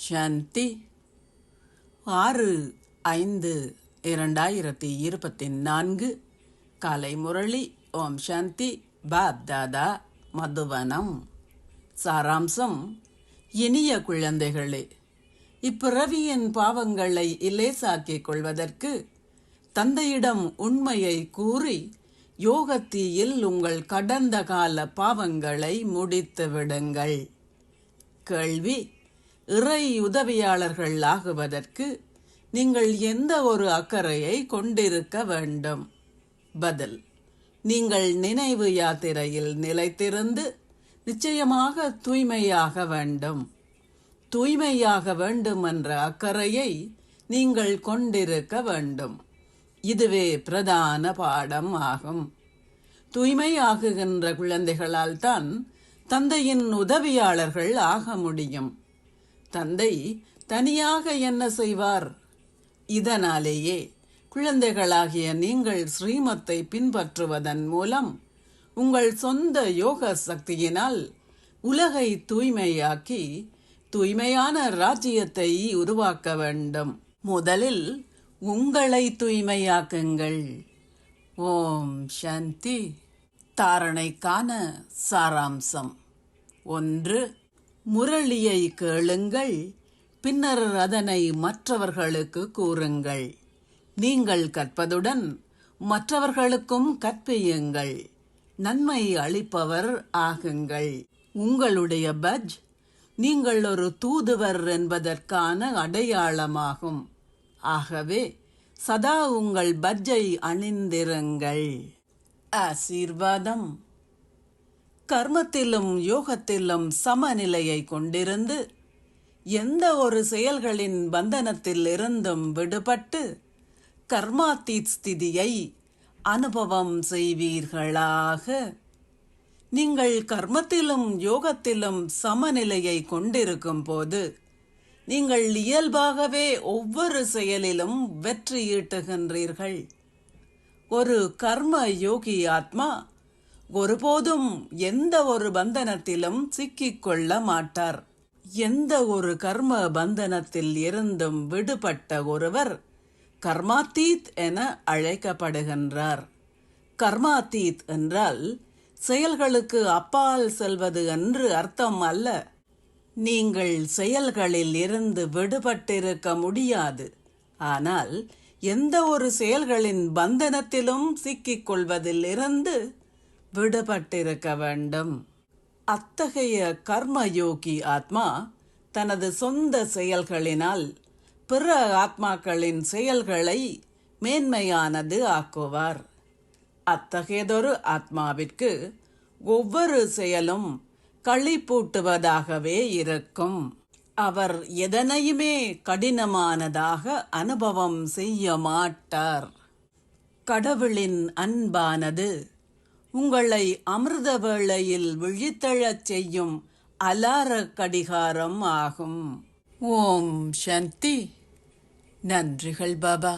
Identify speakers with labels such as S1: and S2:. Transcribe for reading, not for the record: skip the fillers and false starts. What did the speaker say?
S1: சாந்தி 6/5/2024 காலை முரளி. ஓம் சாந்தி. பாப் தாதா, மதுவனம். சாராம்சம்: இனிய குழந்தைகளே, இப்பிறவியின் பாவங்களை இலேசாக்கிக் கொள்வதற்கு தந்தையிடம் உண்மையை கூறி யோகத்தீயில் உங்கள் கடந்த கால பாவங்களை முடித்து விடுங்கள். கேள்வி: இறை உதவியாளர்கள் ஆகுவதற்கு நீங்கள் எந்த ஒரு அக்கறையை கொண்டிருக்க வேண்டும்? பதில்: நீங்கள் நினைவு யாத்திரையில் நிலைத்திருந்து நிச்சயமாக தூய்மையாக வேண்டும். தூய்மையாக வேண்டும் என்ற அக்கறையை நீங்கள் கொண்டிருக்க வேண்டும். இதுவே பிரதான பாடம் ஆகும். தூய்மையாகுகின்ற குழந்தைகளால் தான் தந்தையின் உதவியாளர்கள் ஆக முடியும். தந்தை தனியாக என்ன செய்வார்? இதனாலேயே குழந்தைகளாகிய நீங்கள் ஸ்ரீமத்தை பின்பற்றுவதன் மூலம் உங்கள் சொந்த யோக சக்தியினால் உலகை தூய்மையாக்கி தூய்மையான ராஜ்யத்தை உருவாக்க வேண்டும். முதலில் உங்களை தூய்மையாக்குங்கள். ஓம் சாந்தி. தாரணைக்கான சாராம்சம்: 1. முரளியை கேளுங்கள், பின்னர் அதனை மற்றவர்களுக்கு கூறுங்கள். நீங்கள் கற்பதுடன் மற்றவர்களுக்கும் கற்பியுங்கள். நன்மை அளிப்பவர் ஆகுங்கள். உங்களுடைய பஜ் நீங்கள் ஒரு தூதுவர் என்பதற்கான அடையாளமாகும். ஆகவே சதா உங்கள் பஜ்ஜை அணிந்திருங்கள். ஆசீர்வாதம்: கர்மத்திலும் யோகத்திலும் சமநிலையை கொண்டிருந்து எந்த ஒரு செயல்களின் பந்தனத்தில் இருந்தும் விடுபட்டு கர்மாத்தீத் ஸ்திதியை அனுபவம் செய்வீர்களாக. நீங்கள் கர்மத்திலும் யோகத்திலும் சமநிலையை கொண்டிருக்கும் போது நீங்கள் இயல்பாகவே ஒவ்வொரு செயலிலும் வெற்றி ஈட்டுகின்றீர்கள். ஒரு கர்ம யோகி ஆத்மா ஒருபோதும் எந்த ஒரு பந்தனத்திலும் சிக்கிக்கொள்ள மாட்டார். எந்த ஒரு கர்ம பந்தனத்தில் இருந்தும் விடுபட்ட ஒருவர் கர்மாத்தீத் என அழைக்கப்படுகின்றார். கர்மாத்தீத் என்றால் செயல்களுக்கு அப்பால் செல்வது என்று அர்த்தம் அல்ல. நீங்கள் செயல்களில் இருந்து விடுபட்டிருக்க முடியாது, ஆனால் எந்த ஒரு செயல்களின் பந்தனத்திலும் சிக்கிக்கொள்வதில் இருந்து விடுபட்டிருக்க வேண்டும். அத்தகைய கர்மயோகி ஆத்மா தனது சொந்த செயல்களினால் பிற ஆத்மாக்களின் செயல்களை மேன்மையானது ஆக்குவார். அத்தகையதொரு ஆத்மாவிற்கு ஒவ்வொரு செயலும் களிப்பூட்டுவதாகவே இருக்கும். அவர் எதனையுமே கடினமானதாக அனுபவம் செய்ய மாட்டார். கடவுளின் அன்பானது உங்களை அமிர்த வேளையில் விழித்தெழச் செய்யும் அலார கடிகாரம் ஆகும். ஓம் சாந்தி. நன்றிகள் பாபா.